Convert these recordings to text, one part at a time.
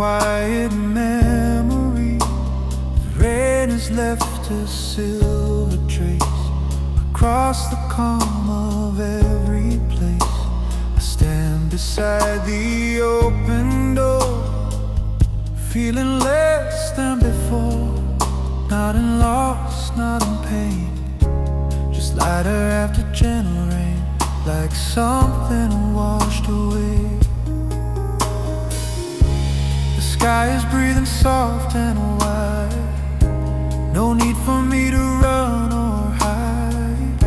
quiet memory. The rain has left a silver trace across the calm of every place. I stand beside the open door, feeling less than before. Not in loss, not in pain, just lighter after gentle rain, like something washed away. The sky is breathing soft and wide, no need for me to run or hide.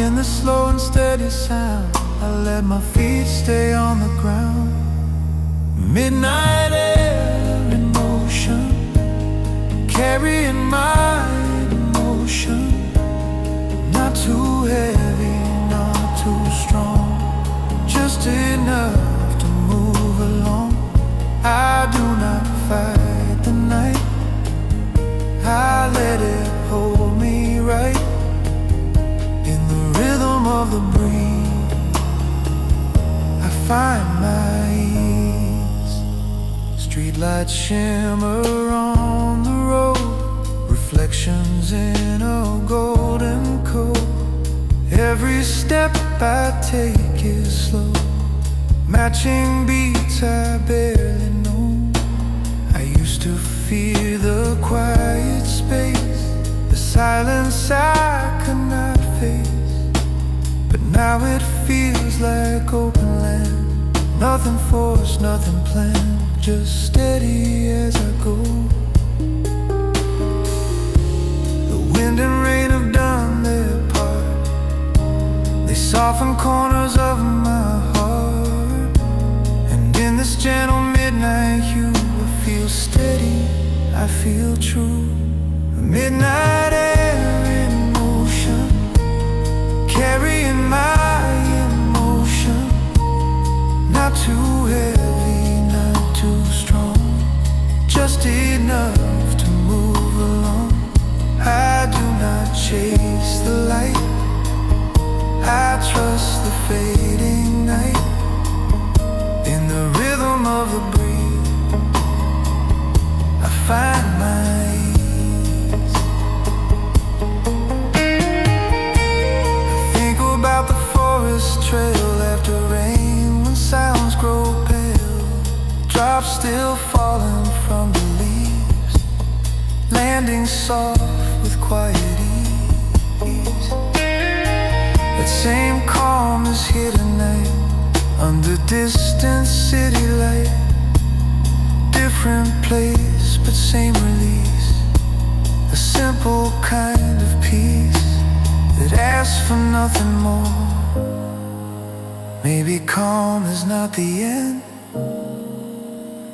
In the slow and steady sound, I let my feet stay on the ground. Midnight air in motion, carrying my emotion. Not too heavy, not too strong, just enough to move along. I do not fight the night, I let it hold me right. In the rhythm of the breeze, I find my ease. Streetlights shimmer on the road, reflections in a golden coat. Every step I take is slow, matching beats I barely know. I used to fear the quiet space, the silence I could not face, but now it feels like open land. Nothing forced, nothing planned, just steady as I go. The wind and rain have done their part, they soften corners of my heart. And in this gentle midnight hue, I feel steady, I feel true. Midnight air in motion, carrying my emotion. Not too heavy, not too strong, just enough to move along. I do not chase the light, I trust the fading night. In the rhythm of the breeze, I find my ease. I think about the forest trail after rain, when sounds grow pale, drops still falling from the leaves, landing soft with quiet ease. That same calm is here tonight, under distant city light. Different place, but same release. A simple kind of peace that asks for nothing more. Maybe calm is not the end,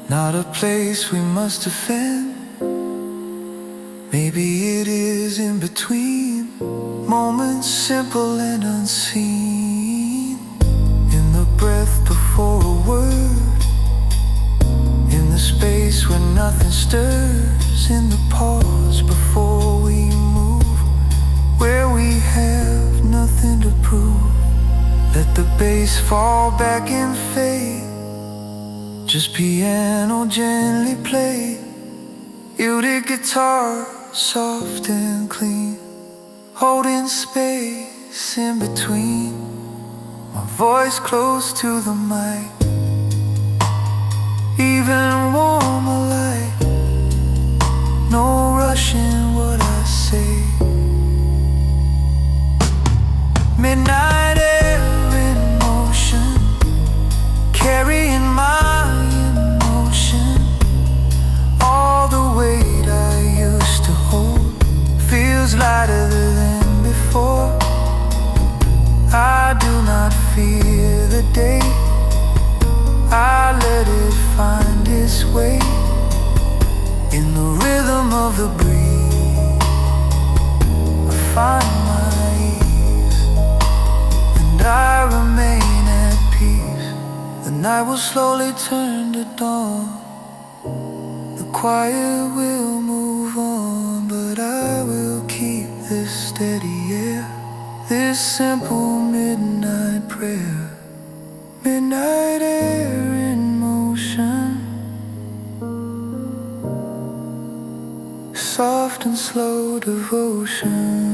not a place we must defend. Maybe it is in between, moments simple and unseen. In the breath before a word, in the space where nothing stirs, in the pause before we move, where we have nothing to prove. Let the bass fall back and fade, just piano gently played, muted guitar soft and clean, holding space in between. My voice close to the mic, even warmer light. No rush in what I say. Midnight air in motion, carrying my emotion. All the weight I used to hold feels lighter than before. I do not fear the day, I let it find its way. In the rhythm of the breeze, I find my ease, and I remain at peace. The night will slowly turn to dawn, the quiet will move on, but I will keep this steady air, this simple midnight prayer. Midnight air in motion, soft and slow devotion.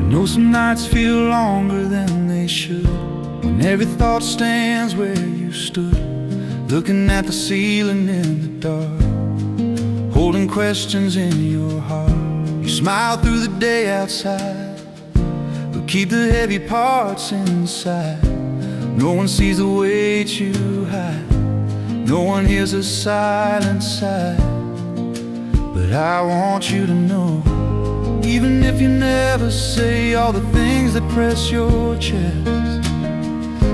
Know some nights feel longer than they should, when every thought stands where you stood, looking at the ceiling in the dark, holding questions in your heart. You smile through the day outside, but keep the heavy parts inside. No one sees the weight you hide, no one hears a silent sigh. But I want you to know, even if you never say all the things that press your chest,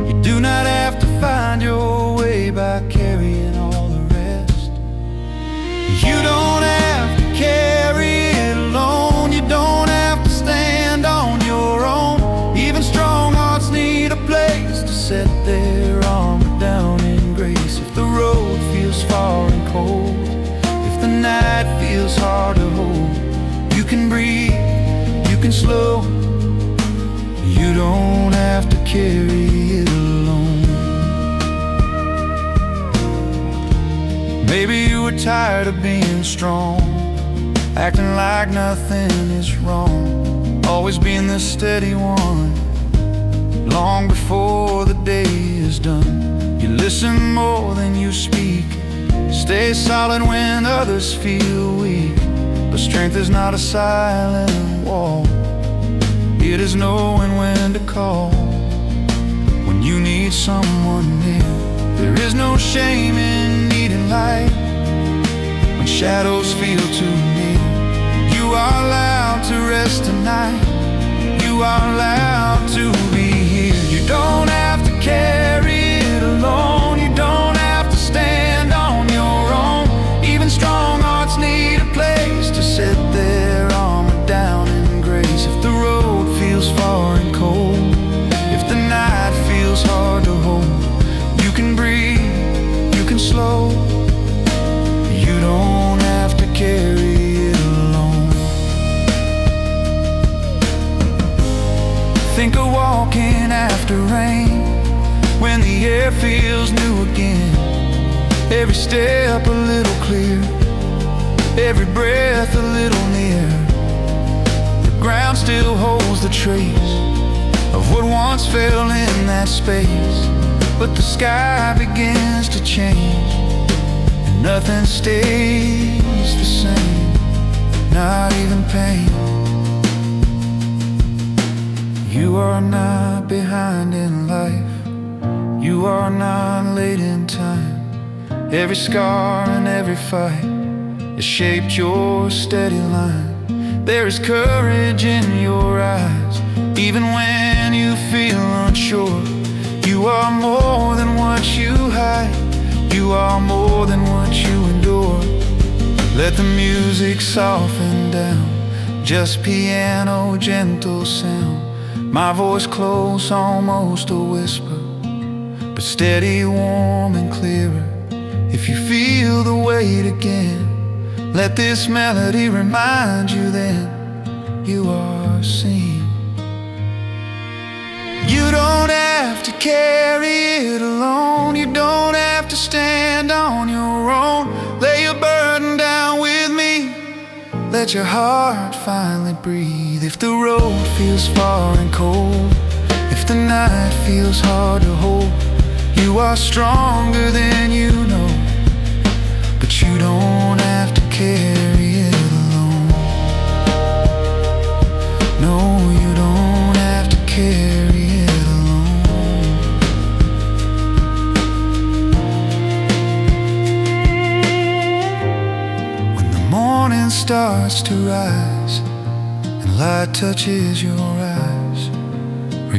you do not have to find your way by carrying all the rest. You don't have to carry it alone, you don't have to stand on your own. Even strong hearts need a place to set their armor down in grace. If the road feels far and cold, if the night feels hard to hold, you can breathe, you can slow. You don't have to carry it alone. Maybe you were tired of being strong, acting like nothing is wrong, always being the steady one. Long before the day is done, you listen more than you speak, stay solid when others feel weak. But strength is not a silent wall, it is knowing when to call. When you need someone near, there is no shame in needing light. When shadows feel too near, you are allowed to rest tonight. You are allowed to be here. You don't have to carry it alone, you don't have to stand on your own. Even strong hearts need a place to set their armor down in grace. If the road feels far and cold, if the night feels hard to hold, you can breathe, you can slow. You don't have to carry it alone. Think of walking after rain, when the air feels new again. Every step a little clear, every breath a little near. The ground still holds the trace of what once fell in that space. But the sky begins to change, and nothing stays the same, not even pain. You are not behind in life, you are not late in time. Every scar and every fight has shaped your steady line. There is courage in your eyes, even when you feel unsure. You are more than what you hide, you are more than what you endure. Let the music soften down, just piano, gentle sound. My voice close, almost a whisper, but steady, warm and clearer. If you feel the weight again, let this melody remind you then you are seen. You don't have to carry it alone, you don't have to stand on your own. Lay your burden down with me, let your heart finally breathe. If the road feels far and cold, if the night feels hard to hold, you are stronger than you know. But you don't have to carry it alone. No, you don't have to carry it alone. When the morning starts to rise and light touches your eyes,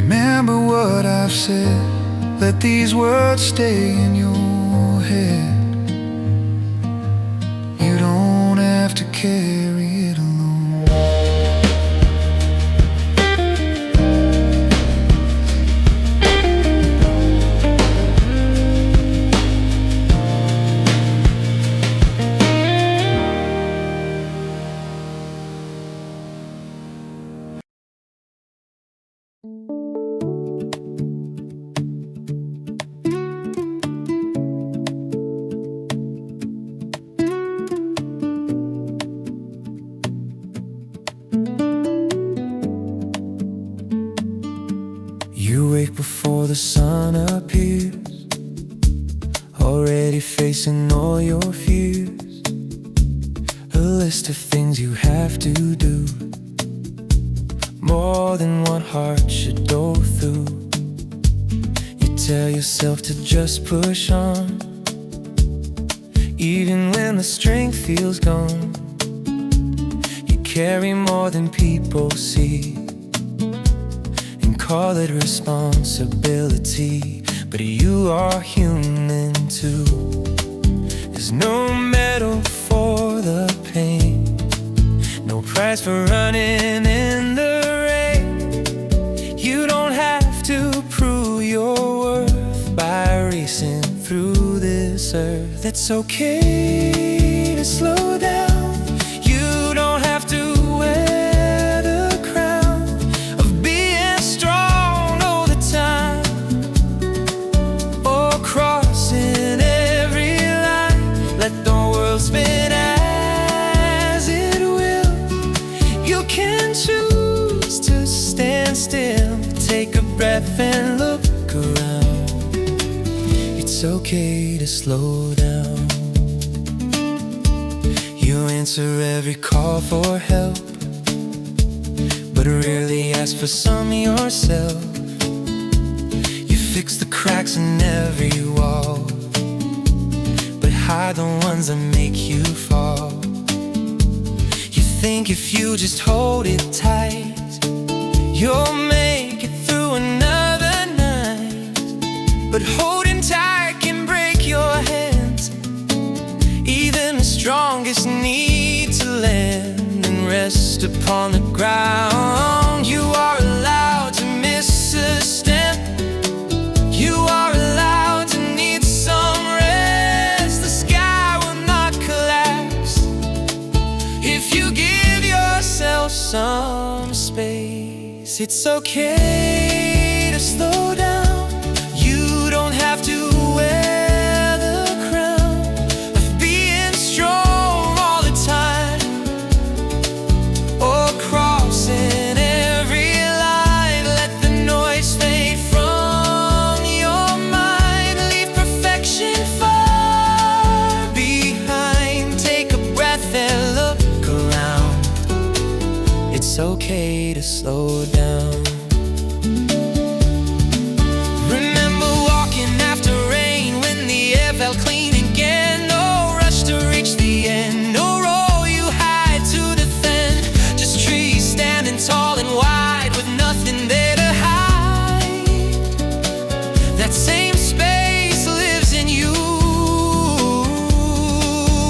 Remember what I've said. Let these words stay in your head. You don't have to carry it alone. You wake before the sun appears, already facing all your fears. A list of things you have to do, more than one heart should go through. You tell yourself to just push on, even when the strength feels gone. You carry more than people see, call it responsibility, but you are human too. There's no medal for the pain, no prize for running in the rain. You don't have to prove your worth by racing through this earth. It's okay to slow down. You don't have to wear the crown of being strong all the time, or crossing every line. Let the world spin as it will. You can choose to stand still, take a breath and look around. It's okay to slow down. You answer every call for help, but rarely ask for some yourself. You fix the cracks in every wall, but hide the ones that make you fall. You think if you just hold it tight, you'll make it through another night. But holding tight can break your hands. Even the strongest need to land and rest upon the ground. You are allowed to miss a step. You are allowed to need some rest. The sky will not collapse if you give yourself some space. It's okay to slow down. You don't have to wear the crown of being strong all the time, or crossing every line. Let the noise fade from your mind. Leave perfection far behind. Take a breath and look around. It's okay to slow down. Remember walking after rain when the air felt clean again. No rush to reach the end, no roll you hide to defend. Just trees standing tall and wide with nothing there to hide. That same space lives in you,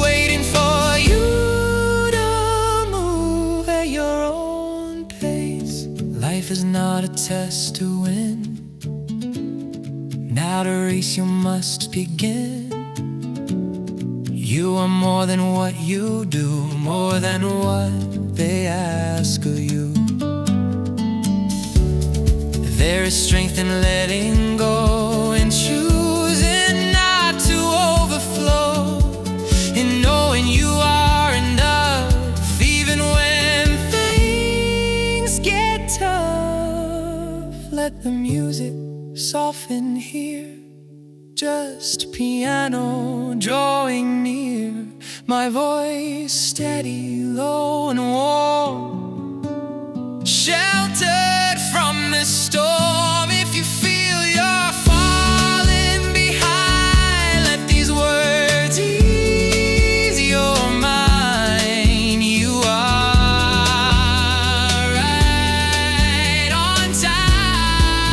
waiting for you to move at your own pace. Life is not a test to win. Now to race you must begin. You are more than what you do, more than what they ask of you. There is strength in letting go and choosing not to overflow, in knowing you are enough even when things get tough. Let the music soften here, just piano drawing near. My voice steady, low and warm, sheltered from the storm. If you feel you're falling behind, let these words ease your mind. You are right on time.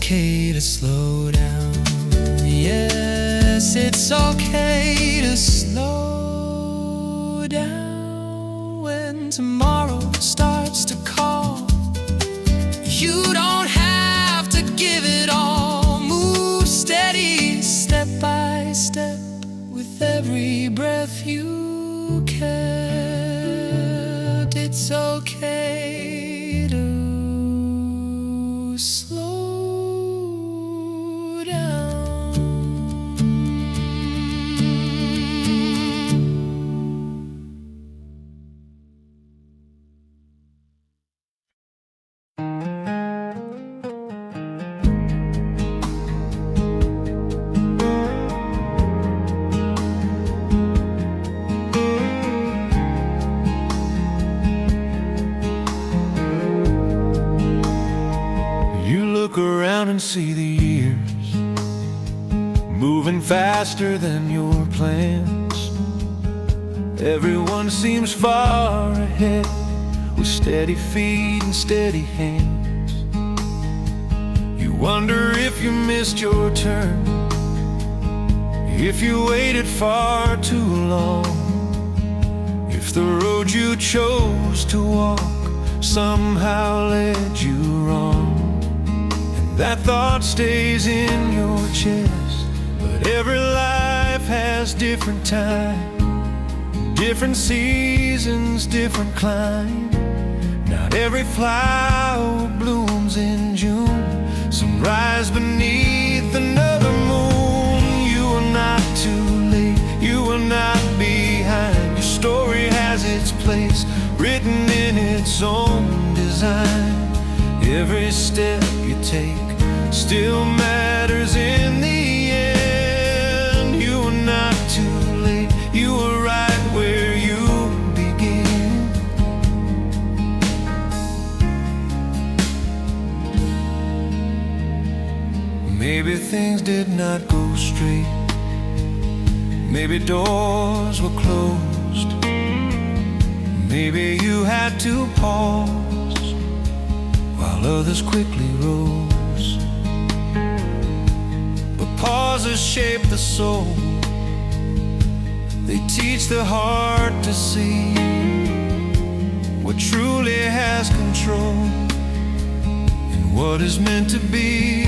okay to slow down. Yes, it's okay to slow down. When tomorrow starts to call, you don't have to give it all. Move steady, step by step, with every breath you kept. It's okay to slow down. Look around and see the years moving faster than your plans. Everyone seems far ahead, with steady feet and steady hands. You wonder if you missed your turn, if you waited far too long, if the road you chose to walk somehow led you wrong. That thought stays in your chest, but every life has different time, different seasons, different climb. Not every flower blooms in June. Some rise beneath another moon. You are not too late, you are not behind. Your story has its place, written in its own design. Every step you take still matters in the end. You are not too late, you are right where you begin. Maybe things did not go straight, maybe doors were closed, maybe you had to pause while others quickly rose. Pauses shape the soul, they teach the heart to see what truly has control and what is meant to be.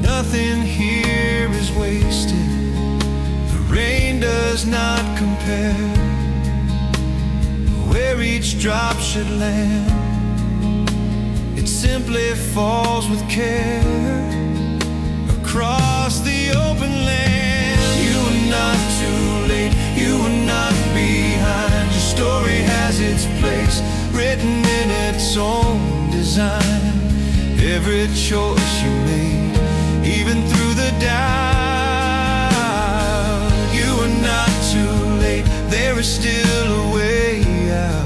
Nothing here is wasted, the rain does not compare where each drop should land. It simply falls with care across the open land. You are not too late, you are not behind. Your story has its place, written in its own design. Every choice you made, even through the doubt. You are not too late, there is still a way out.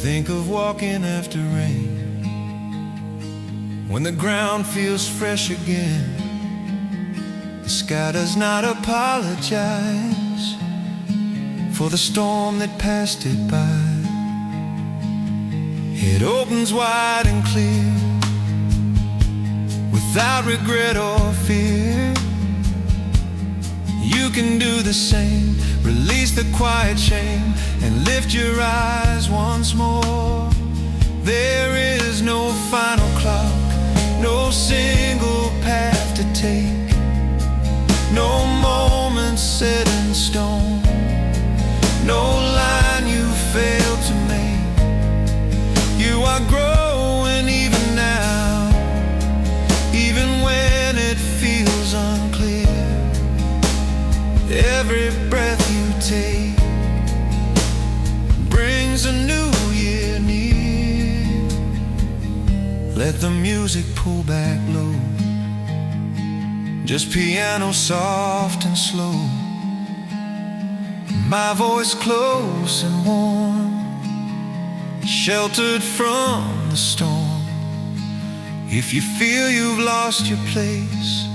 Think of walking after rain, when the ground feels fresh again. The sky does not apologize for the storm that passed it by. It opens wide and clear, without regret or fear. You can do the same, release the quiet shame, and lift your eyes once more. There is no final clock, no single path to take, no moment set in stone, no line you failed to make. You are growing even now, even when it feels unclear. Every breath you take brings a new year near. Let the music pull back low, just piano soft and slow. My voice close and warm, sheltered from the storm. If you feel you've lost your place,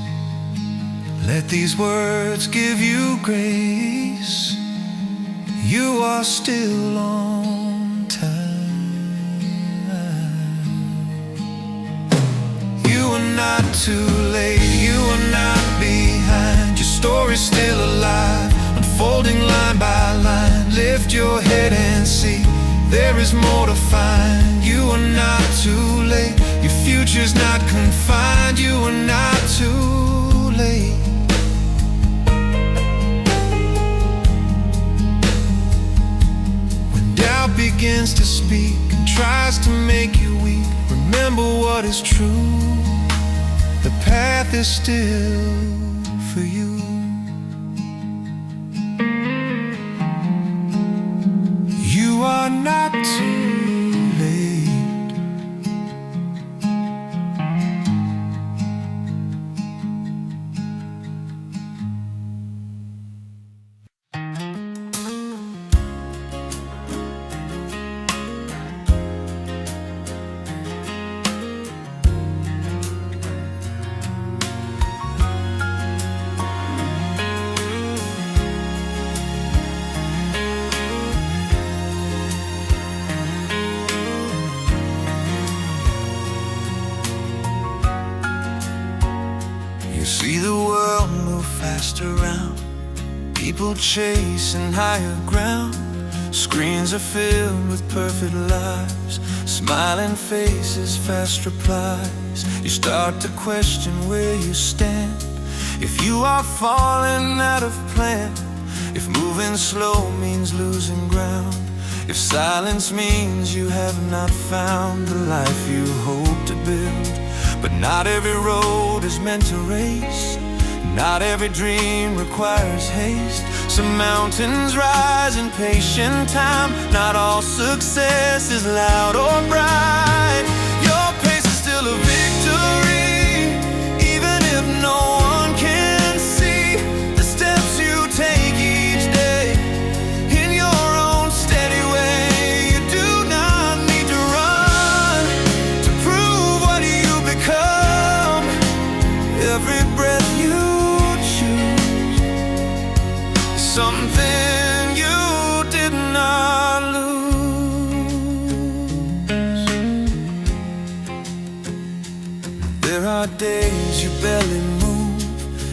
let these words give you grace. You are still on time. You are not too late, you are not behind. Your story's still alive, unfolding line by line. Lift your head and see, there is more to find. You are not too late, your future's not confined. You are not too late. When doubt begins to speak and tries to make you weak, remember what is true. The path is still for you. You are not too late. See the world move fast around, people chasing higher ground. Screens are filled with perfect lives, smiling faces, fast replies. You start to question where you stand, if you are falling out of plan, if moving slow means losing ground, if silence means you have not found the life you hope to build. But not every road is meant to race, not every dream requires haste. Some mountains rise in patient time, not all success is loud or bright. Your pace is still a victory, even if no one can see the steps you take each day in your own steady way. You do not need to run to prove what you become. Every breath you choose is something you did not lose. There are days you barely move,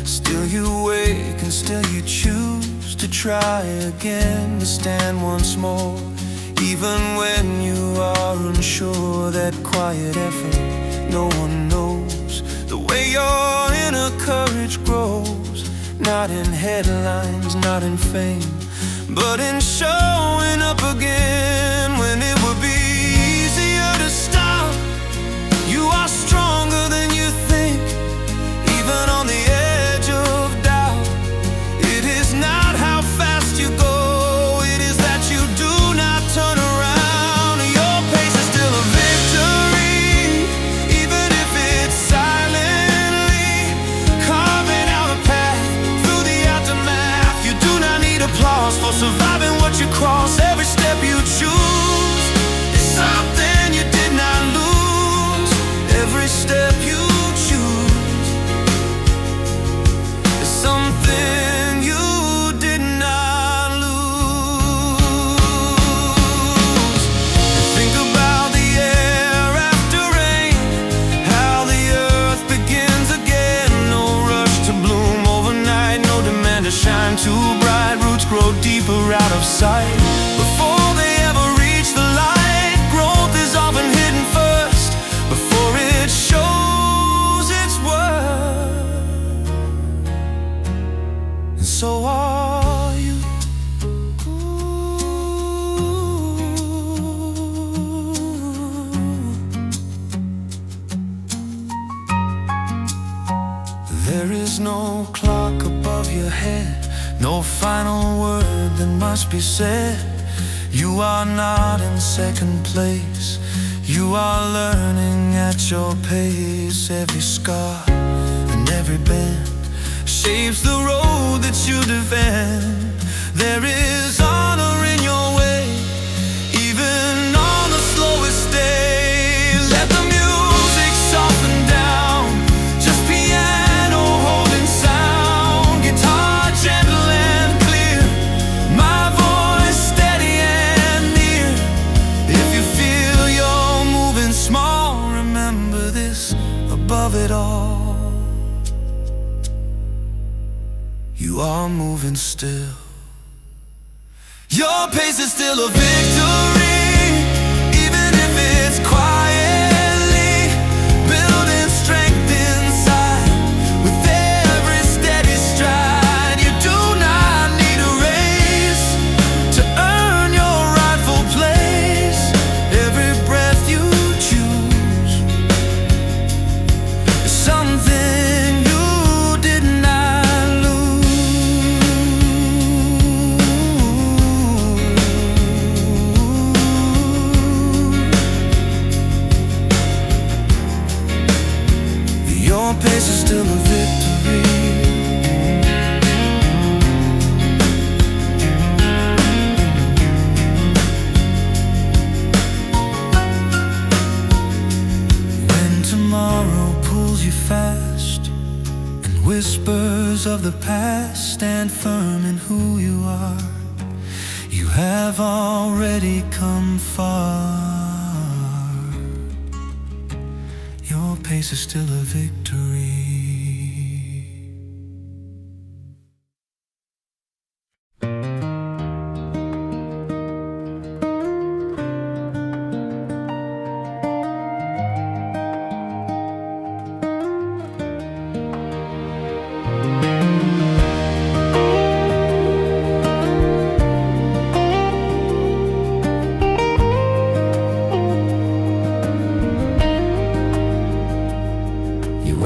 still you wake and still you choose to try again, to stand once more. Even when you are unsure, that quiet effort no one knows. The way your inner courage grows, not in headlines, not in fame, but in showing up again when it would be easier to stop. You are stronger than you think, even on the edge of doubt. It is not how fast you go, it is that you do not turn around. Your pace is still a victory, even if it's silently carving out a path through the aftermath. You do not need applause for surviving what you cross. Every step you choose is something you did not lose. Every step you choose is something you did not lose. Think about the air after rain, how the earth begins again. No rush to bloom overnight, no demand to shine too bright. Roots grow deeper out of sight before they ever reach the light. Growth is often hidden first before it shows its worth. And so are you. There is no clock above your head, no final word that must be said. You are not in second place, you are learning at your pace. Every scar and every bend shapes the road that you defend. There is honor in your way, even on the slowest day. Let the music soften down, just piano holding sound, guitar gentle and clear, my voice of it all. You are moving still. Your pace is still a victory, even if it's quietly building strength inside. With every steady stride, you do not need a race to earn your rightful place. Every breath you choose is something you did not lose. Your pace is still a victory. When tomorrow pulls you fast and whispers of the past stand firm in who you are, you have already come far. Your pace is still a victory.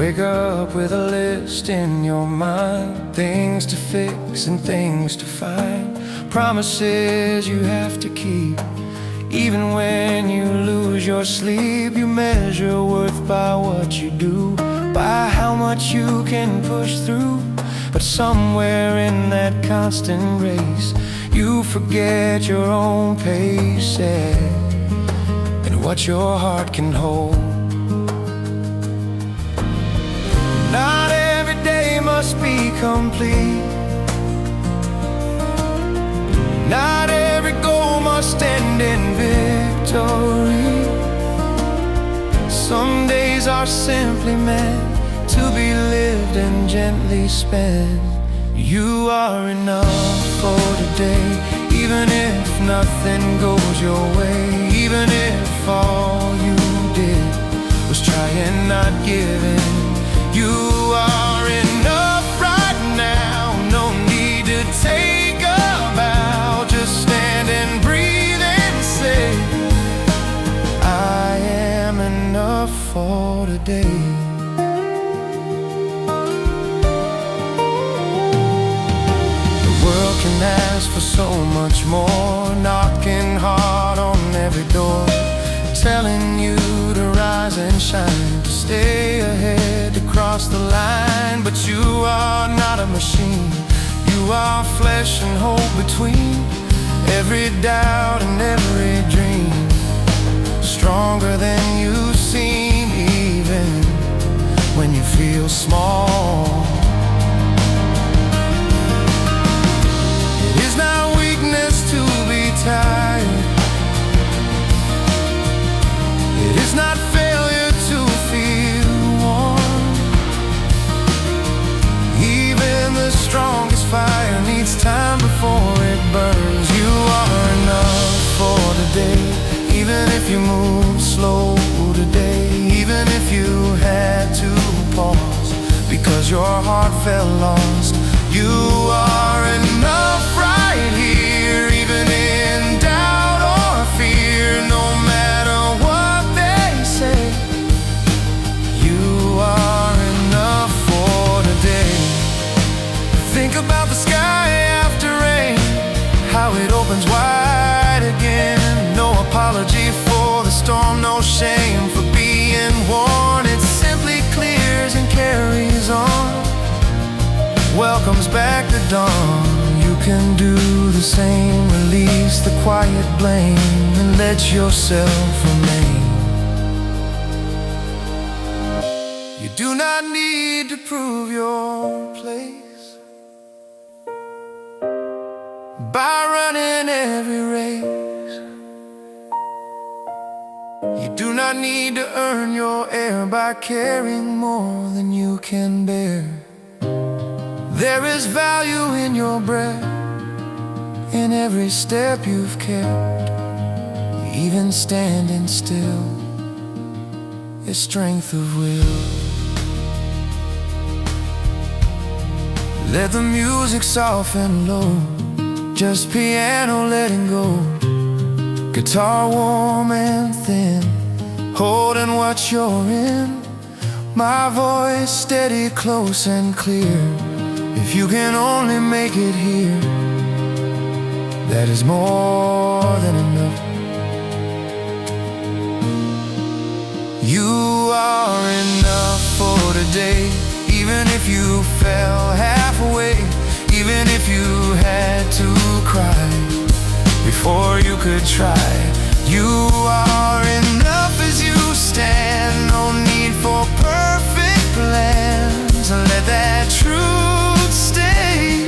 Wake up with a list in your mind, things to fix and things to find, promises you have to keep. Even when you lose your sleep, you measure worth by what you do, by how much you can push through. But somewhere in that constant race, you forget your own pace, and what your heart can hold. Not every day must be complete. Not every goal must end in victory. Some days are simply meant to be lived and gently spent. You are enough for today, even if nothing goes your way, even if all you did was try and not give in. You are enough right now, no need to take a bow. Just stand and breathe and say, I am enough for today. The world can ask for so much more, knocking hard on every door, telling you to rise and shine, to stay ahead, to cross the line. But you are not a machine. You are flesh and hope between every doubt and every dream. Stronger than you seem, even when you feel small. It is not weakness to be tired. It is not failure to feel warm. Even the strongest fire needs time before it burns. You are enough for today, even if you move slow today, even if you had to pause because your heart felt lost. You are enough right here, even in doubt or fear. No matter what they say, you are enough for today. Think about the sky after rain, how it opens wide again. No apology for the storm, no shame for being worn. It simply clears and carries on, welcomes back the dawn. You can do the same, release the quiet blame, and let yourself remain. You do not need to prove your place by running every race. You Do not need to earn your air by caring more than you can bear. There is value in your breath, in every step you've kept. Even standing still is strength of will. Let the music soften low, just piano letting go. Guitar warm and thin, holding what you're in. My voice steady, close and clear. If you can only make it here, that is more than enough. You are enough for today. Even if you fell halfway, even if you had to cry before you could try, you are enough as you stand. No need for perfect plans. Let that truth stay.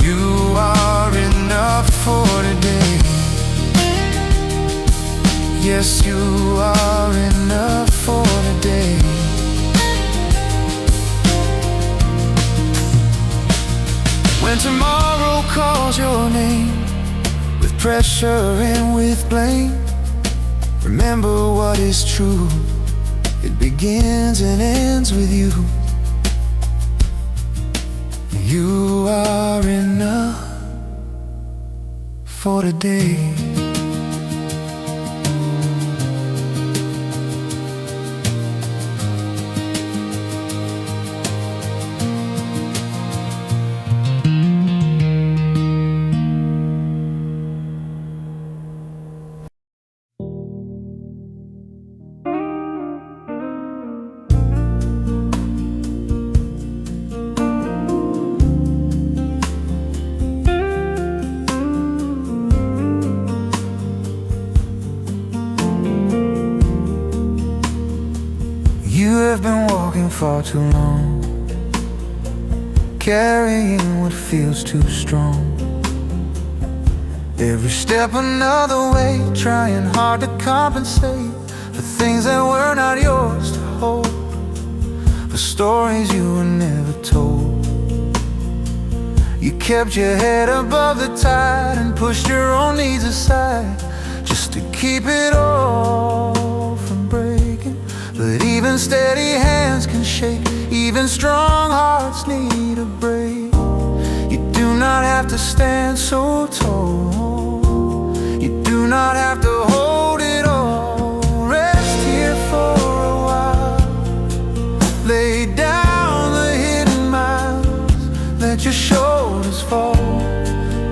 You are enough for today. Yes, you are enough for today. When tomorrow calls your name, with pressure and with blame, remember what is true. It begins and ends with you. You are enough for today. You have been walking far too long, carrying what feels too strong. Every step another way, trying hard to compensate for things that were not yours to hold, for stories you were never told. You kept your head above the tide and pushed your own needs aside, just to keep it all from breaking. But even steady hands can shake, even strong hearts need a break. You do not have to stand so tall, you do not have to hold it all. Rest here for a while, lay down the hidden miles, let your shoulders fall.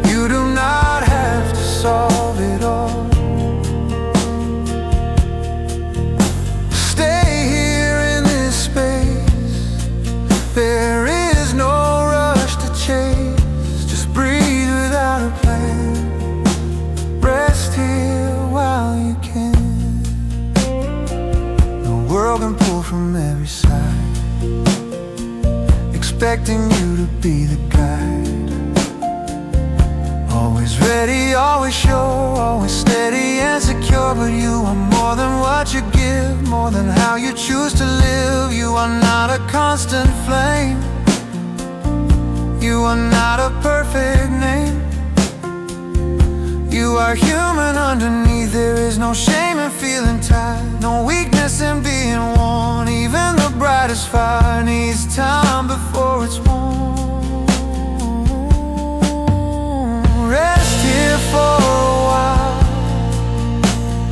You do not have to solve it all. There is no rush to chase, just breathe without a plan. Rest here while you can. The world can pull from every side, expecting you to be the guide. Always ready, always sure, always steady and secure. But you are more than what you give, more than how you choose to live. You are not a constant flame, you are not a perfect name. You are human underneath, there is no shame in feeling tired, no weakness in being worn. Even the brightest fire needs time before it's warm. Rest here for a while,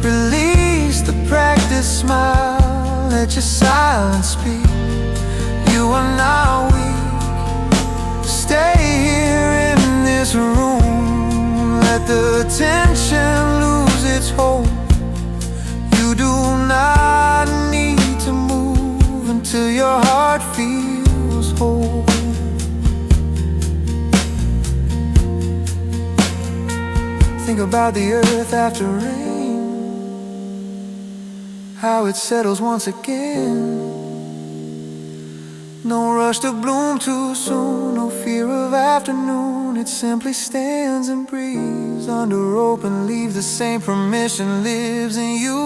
release the practice smile, let your silence speak. You are not weak, stay here in this room. Let the tension lose its hold. You do not need to move until your heart feels whole. Think about the earth after rain, how it settles once again. No rush to bloom too soon, no fear of afternoon. down, it simply stands and breathes. Under open leaves, the same permission lives in you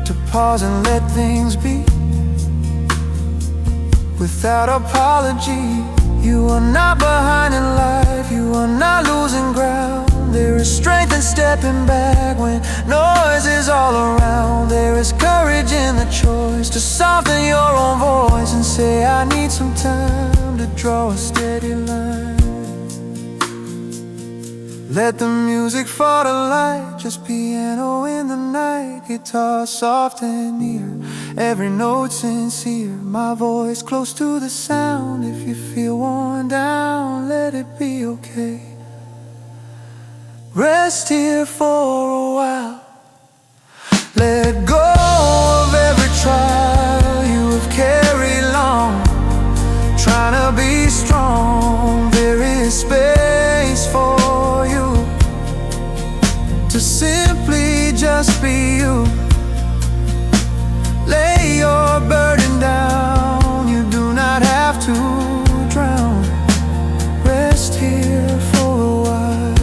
to pause and let things be. Without apology, you are not behind in life, you are not losing ground. There is strength in stepping back when noise is all around. There is courage in the choice to soften your own voice and say, I need some time to draw a steady line. Let the music fall to light, just piano in the night, guitar soft and near, every note sincere, my voice close to the sound. If you feel worn down, let it be okay. Rest here for a while. Let go of every trial you have carried long, trying to be strong. There is space for you to simply just be you. Lay your burden down, you do not have to drown. Rest here for a while.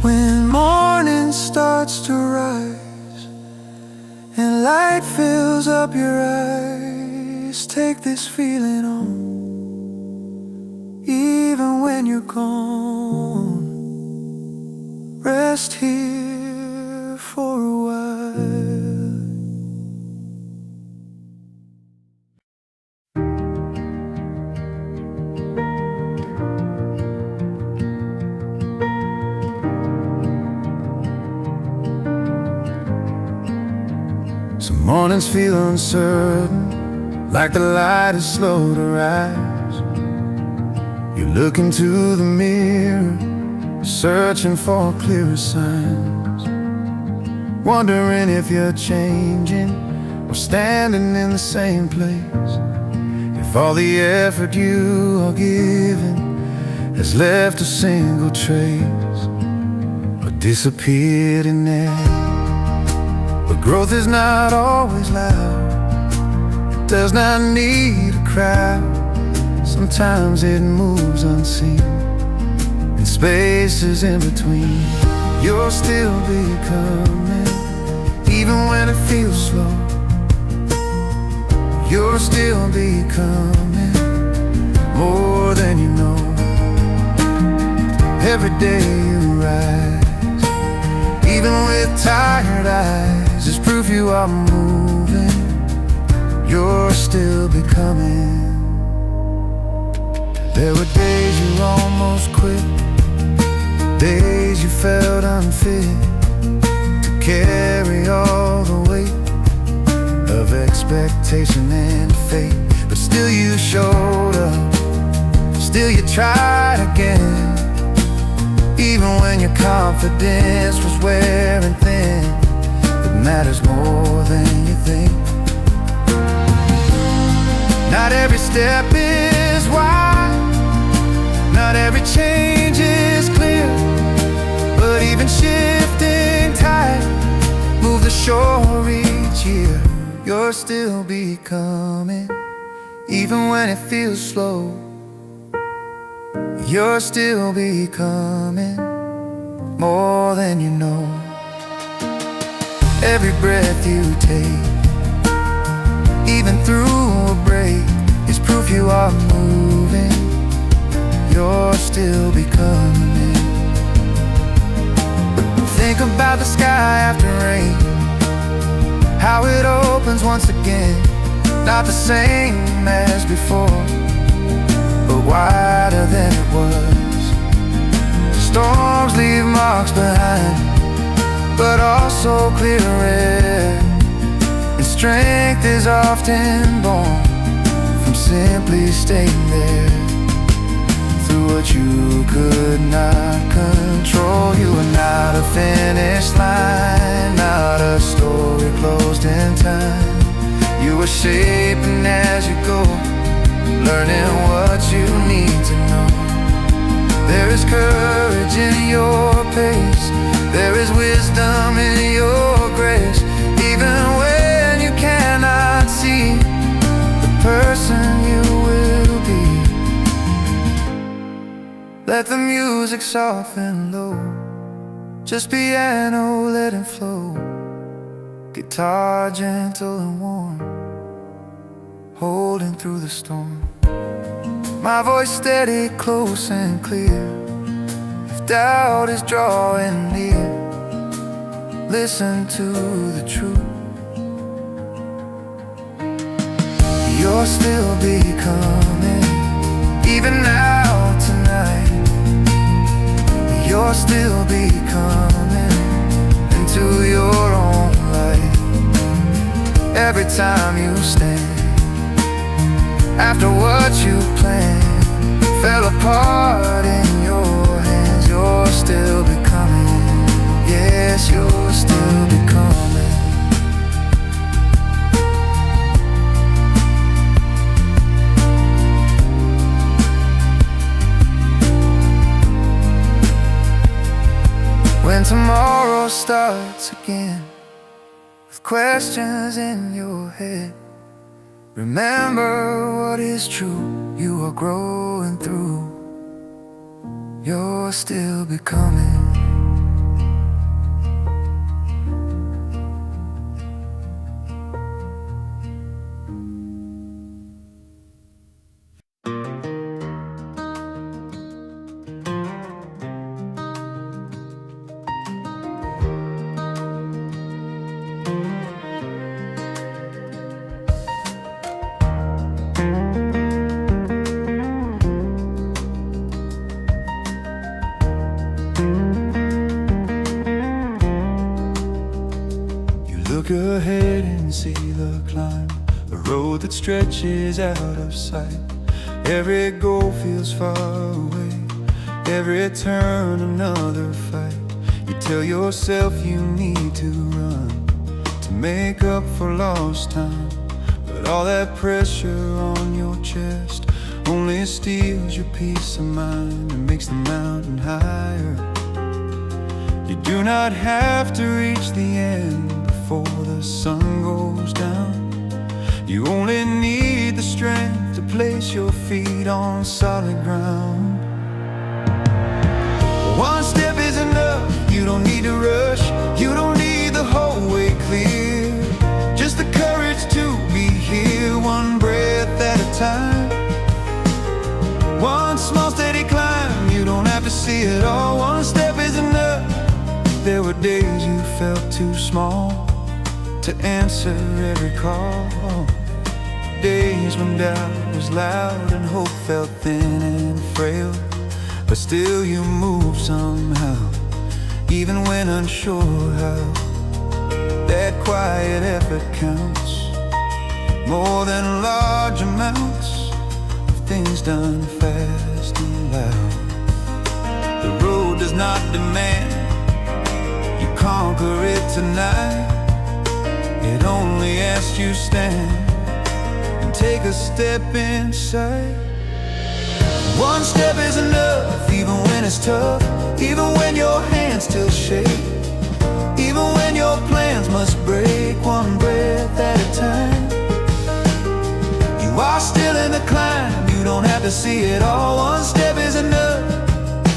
When morning starts to rise and light fills up your eyes, take this feeling on. Even when you're gone, rest here for a while. Some mornings feel uncertain, like the light is slow to rise. You look into the mirror, searching for clearer signs, wondering if you're changing or standing in the same place. If all the effort you are giving has left a single trace or disappeared in air. But growth is not always loud, it does not need a crowd. Sometimes it moves unseen in spaces in between. You're still becoming, even when it feels slow. You're still becoming more than you know. Every day you rise, even with tired eyes, is proof you are moving. You're still becoming. There were days you almost quit, days you felt unfit to carry all the weight of expectation and fate. But still you showed up, still you tried again, even when your confidence was wearing thin. It matters more than you think. Not every step is wide, not every change is clear, but even shifting tide move the shore each year. You're still becoming, even when it feels slow. You're still becoming more than you know. Every breath you take, even through a break, is proof you are moving. You're still becoming. Think about the sky after rain, how it opens once again. Not the same as before, but wider than it was. Storms leave marks behind, but also clearer air. And strength is often born from simply staying there. Through what you could not control, you are not a finish line, not a story closed in time. You are shaping as you go, learning what you need to know. There is courage in your pace, there is wisdom in your grace. Even when you cannot see the person you will Let the music soften low, just piano letting flow, guitar gentle and warm, holding through the storm. My voice steady, close and clear. If doubt is drawing near, listen to the truth. You're still becoming, even now tonight. You're still becoming into your own light. Every time you stand, after what you planned fell apart in your hands, you're still becoming. Yes, you're still becoming. When tomorrow starts again, with questions in your head, remember what is true. You are growing through. You're still becoming. Look ahead and see the climb, a road that stretches out of sight. Every goal feels far away, every turn another fight. You tell yourself you need to run to make up for lost time, but all that pressure on your chest only steals your peace of mind and makes the mountain higher. You do not have to reach the end before the sun goes down. You only need the strength to place your feet on solid ground. One step is enough, you don't need to rush. You don't need the whole way clear, just the courage to be here, one breath at a time. One small steady climb, you don't have to see it all. One step is enough. There were days you felt too small to answer every call, days when doubt was loud and hope felt thin and frail, but still you moved somehow, even when unsure how. That quiet effort counts more than large amounts of things done fast and loud. The road does not demand you conquer it tonight. It only asks you stand and take a step inside. One step is enough, even when it's tough, even when your hands still shake, even when your plans must break, one breath at a time. You are still in the climb, you don't have to see it all. One step is enough.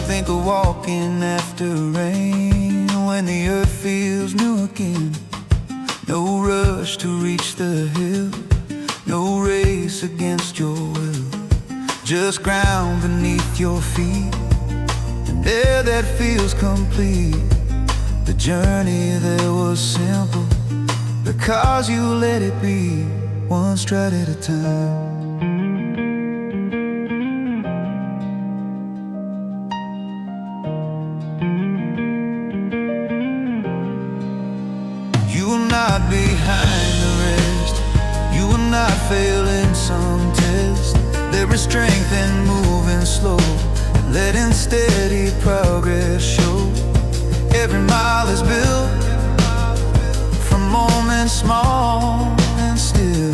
Think of walking after rain, when the earth feels new again. No rush to reach the hill, no race against your will, just ground beneath your feet, and air that feels complete. The journey there was simple, because you let it be, one stride at a time. Not behind the rest, you will not fail in some test. There is strength in moving slow and letting steady progress show. Every mile is built from moments small, and still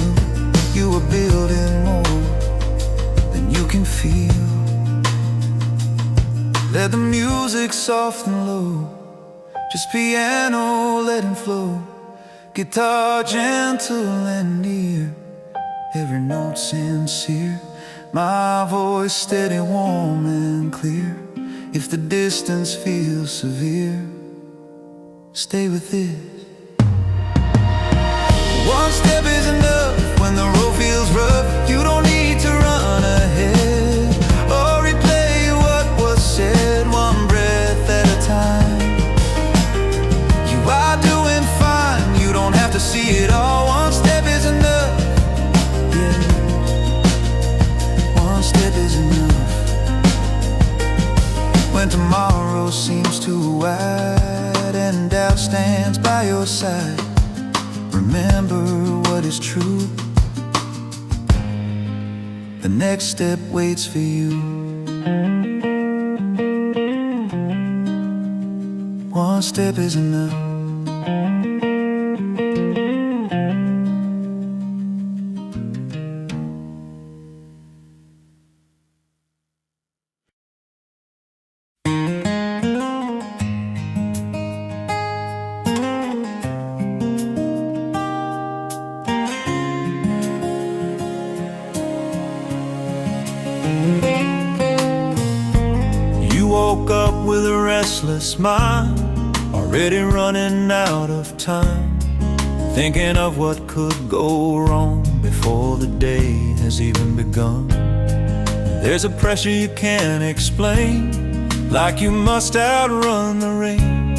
you are building more than you can feel. Let the music soft and low, just piano letting flow, guitar gentle and near, every note sincere, my voice steady, warm and clear. If the distance feels severe, stay with this. One step is enough when the road feels rough. You don't need to run ahead or replay what was said, one breath at a time. You are doing fine, you don't have to see it all. One step is enough, yeah. One step is enough. When tomorrow seems too wide and doubt stands by your side, remember what is true. The next step waits for you. One step is enough. You woke up with a restless mind, already running out of time, thinking of what could go wrong before the day has even begun. There's a pressure you can't explain, like you must outrun the rain,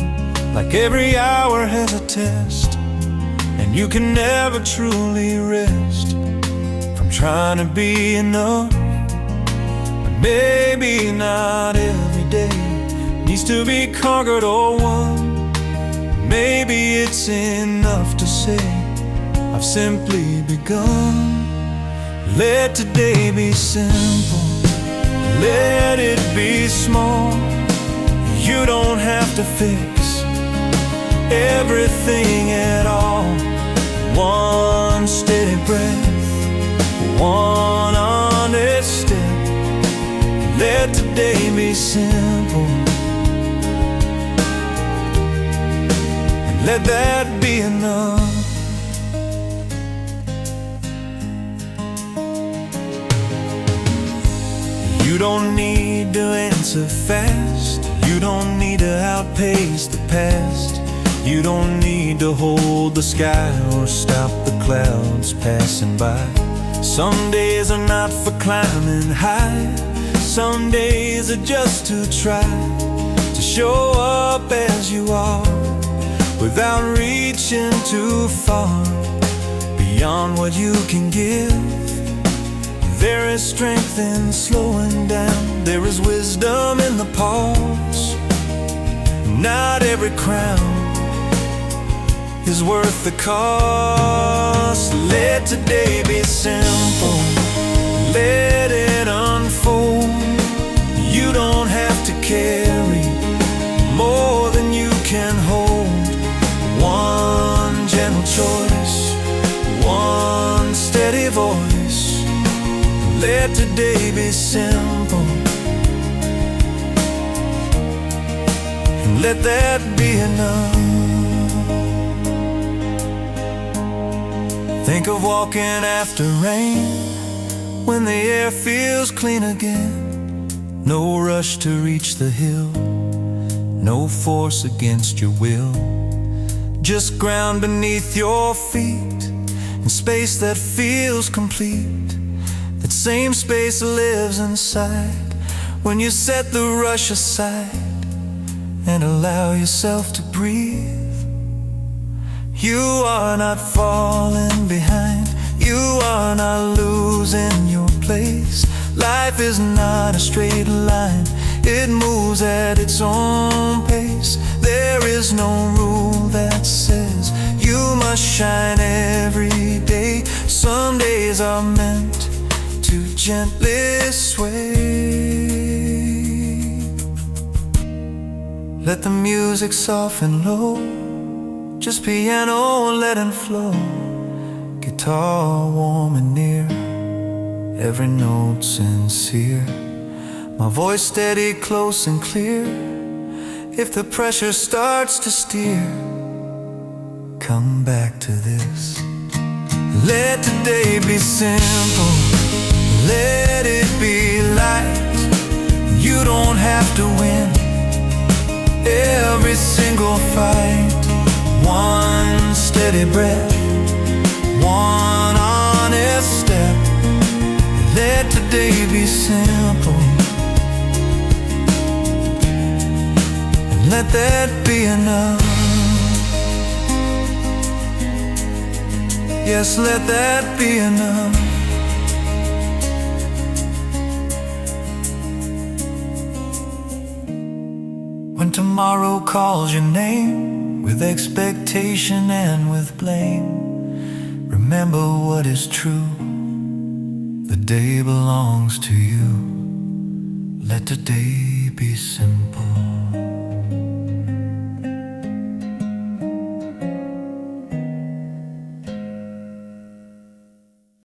like every hour has a test, and you can never truly rest from trying to be enough. Maybe not every day needs to be conquered or won. Maybe it's enough to say, I've simply begun. Let today be simple, let it be small. You don't have to fix everything at all. One steady breath, one honest step. Let today be simple, and let that be enough. You don't need to answer fast, you don't need to outpace the past, you don't need to hold the sky or stop the clouds passing by. Some days are not for climbing high, some days are just to try to show up as you are, without reaching too far beyond what you can give. There is strength in slowing down, there is wisdom in the pause. Not every crown is worth the cost. Let today be simple, let it unfold. You don't have to carry more than you can hold. One gentle choice, one steady voice. Let today be simple, and let that be enough. Think of walking after rain, when the air feels clean again. No rush to reach the hill, no force against your will. Just ground beneath your feet, in space that feels complete. That same space lives inside, when you set the rush aside and allow yourself to breathe. You are not falling behind, you are not losing your place. Life is not a straight line, it moves at its own pace. There is no rule that says you must shine every day. Some days are meant to gently sway. Let the music soften low, just piano letting flow. Guitar warm and near, every note sincere. My voice steady, close and clear. If the pressure starts to steer, come back to this. Let today be simple, let it be light. You don't have to win, Every single fight, one steady breath, one honest step. Let today be simple, and let that be enough. Yes, let that be enough. When tomorrow calls your name, with expectation and with blame, remember what is true. The day belongs to you. Let today be simple.